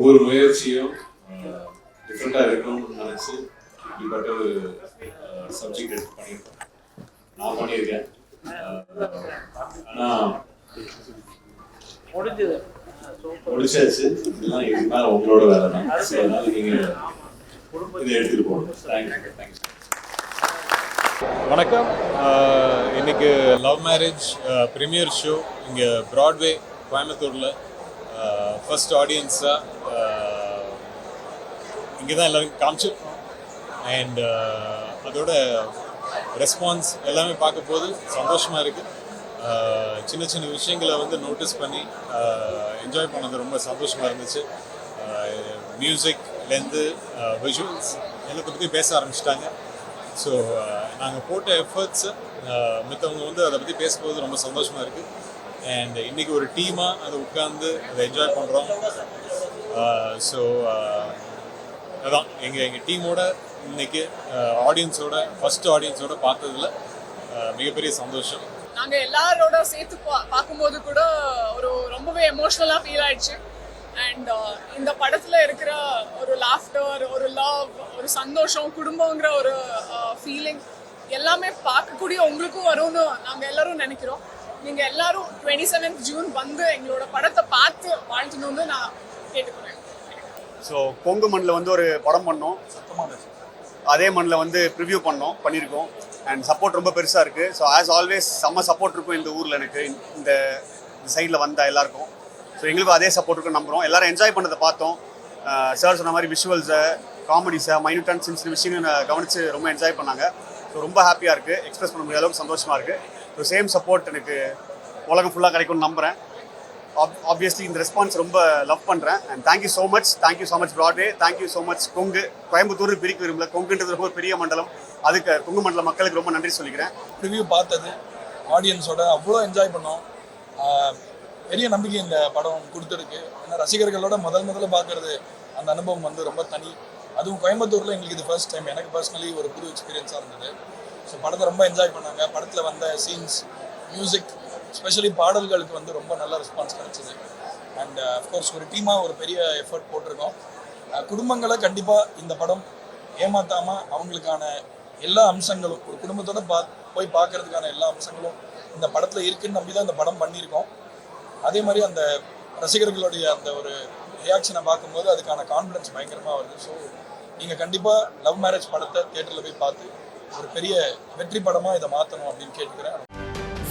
ஒவ்வொரு முயற்சியும் டிஃப்ரெண்டாக இருக்கணும்னு நினச்சி இப்படிப்பட்ட ஒரு சப்ஜெக்ட் எடுத்து பண்ணியிருக்கோம். நான் பண்ணியிருக்கேன். ஆனால் முடிச்சாச்சு. இதெல்லாம் இதுக்கு மேலே உங்களோட வேலை தான். ஸோ அதனால நீங்கள் இதை எடுத்துகிட்டு போகணும். தேங்க்யூ. வணக்கம். இன்னைக்கு லவ் மேரேஜ் ப்ரீமியர் ஷோ இங்கே ப்ராட்வே கோயம்புத்தூரில் ஃபர்ஸ்ட் ஆடியன்ஸாக இங்கே தான் எல்லோரும் காமிச்சிருக்கோம். அண்ட் அதோட ரெஸ்பான்ஸ் எல்லாமே பார்க்க போது சந்தோஷமாக இருக்குது. சின்ன சின்ன விஷயங்களை வந்து நோட்டீஸ் பண்ணி என்ஜாய் பண்ணது ரொம்ப சந்தோஷமாக இருந்துச்சு. மியூசிக்லேருந்து விஷுவல்ஸ் எல்லாத்தை பற்றி பேச ஆரம்பிச்சிட்டாங்க. ஸோ நாங்கள் போட்ட எஃபர்ட்ஸை மித்தவங்க வந்து அதை பற்றி பேசும்போது ரொம்ப சந்தோஷமாக இருக்குது. அண்ட் இன்றைக்கி ஒரு டீமாக அதை உட்காந்து அதை என்ஜாய் பண்ணுறோம். ஸோ அதான் எங்கள் டீமோட இன்றைக்கி ஆடியன்ஸோட ஃபஸ்ட் ஆடியன்ஸோட பார்த்ததில் மிகப்பெரிய சந்தோஷம். நாங்கள் எல்லாரோட சேர்த்து பார்க்கும்போது கூட ரொம்பவே எமோஷ்னலாக ஃபீல் ஆயிடுச்சு. அண்ட் இந்த படத்தில் இருக்கிற ஒரு லாஃப்டர், ஒரு லவ், ஒரு சந்தோஷம், குடும்பங்கிற ஒரு ஃபீலிங் எல்லாமே பார்க்கக்கூடிய உங்களுக்கும் வரும்னு நாங்கள் எல்லாரும் நினைக்கிறோம். நீங்கள் எல்லாரும் 27th ஜூன் வந்து எங்களோட படத்தை பார்த்து வாழ்த்தணும்னு நான் கேட்டுக்கிறேன். ஸோ கொங்கு மண்ணில் வந்து ஒரு படம் பண்ணோம், அதே மண்ணில் வந்து ப்ரிவ்யூ பண்ணியிருக்கோம். அண்ட் சப்போர்ட் ரொம்ப பெருசாக இருக்குது. ஸோ ஆஸ் ஆல்வேஸ் செம்ம சப்போர்ட் இருக்கும் இந்த ஊரில். எனக்கு இந்த சைடில் வந்த எல்லாருக்கும் ஸோ எங்களுக்கும் அதே சப்போர்ட் இருக்குன்னு நம்புகிறோம். எல்லோரும் என்ஜாய் பண்ணதை பார்த்தோம். சார் சொன்ன மாதிரி விஷுவல்ஸை, காமெடிஸை, மைனூட்டான சின்ன சின்ன விஷயங்கள் கவனித்து ரொம்ப என்ஜாய் பண்ணாங்க. ஸோ ரொம்ப ஹாப்பியாக இருக்குது. எக்ஸ்பிரஸ் பண்ண முடியாத அளவுக்கு சந்தோஷமாக இருக்குது. ஸோ சேம் சப்போர்ட் எனக்கு உலகம் ஃபுல்லாக கிடைக்கும்னு நம்புகிறேன். ஆப்வியஸ்லி இந்த ரெஸ்பான்ஸ் ரொம்ப லவ் பண்ணுறேன். And thank you so much Broadway, thank you so much Kongu. Coimbatore பிரிக்க விரும்பல, கொங்குன்றது ரொம்ப பெரிய மண்டலம். அதுக்கு கொங்கு மண்டல மக்களுக்கு ரொம்ப நன்றி சொல்லிக்கிறேன். ரிவ்யூ பார்த்தது ஆடியன்ஸோட அவ்வளோ என்ஜாய் பண்ணோம். பெரிய நம்பிக்கை இந்த படம் கொடுத்துருக்கு. ஏன்னா ரசிகர்களோட முதல்ல பார்க்குறது அந்த அனுபவம் வந்து ரொம்ப தனி. அதுவும் கோயம்புத்தூரில் எங்களுக்கு இது ஃபர்ஸ்ட் டைம். எனக்கு பர்சனலி ஒரு புது எக்ஸ்பீரியன்ஸாக இருந்தது. ஸோ படத்தை ரொம்ப என்ஜாய் பண்ணாங்க. படத்தில் வந்த சீன்ஸ், மியூசிக், ஸ்பெஷலி பாடல்களுக்கு வந்து ரொம்ப நல்ல ரெஸ்பான்ஸ் கிடச்சிது. அண்ட் அஃப்கோர்ஸ் ஒரு டீமாக ஒரு பெரிய எஃபர்ட் போட்டிருக்கோம். குடும்பங்களை கண்டிப்பாக இந்த படம் ஏமாற்றாமல் அவங்களுக்கான எல்லா அம்சங்களும், ஒரு குடும்பத்தோடு போய் பார்க்கறதுக்கான எல்லா அம்சங்களும் இந்த படத்தில் இருக்குன்னு நம்பி தான் இந்த படம் பண்ணியிருக்கோம். அதே மாதிரி அந்த ரசிகர்களுடைய அந்த ஒரு ரியாக்ஷனை பார்க்கும்போது அதுக்கான கான்ஃபிடன்ஸ் பயங்கரமாக வருது. ஸோ நீங்கள் கண்டிப்பாக லவ் மேரேஜ் படத்தை தியேட்டரில் போய் பார்த்து ஒரு பெரிய வெற்றி படமாக இதை மாற்றணும் அப்படின்னு கேட்டுக்கிறேன்.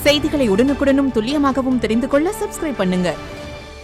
செய்திகளை உடனுக்குடனும் துல்லியமாகவும் தெரிந்து கொள்ள சப்ஸ்கிரைப் பண்ணுங்க.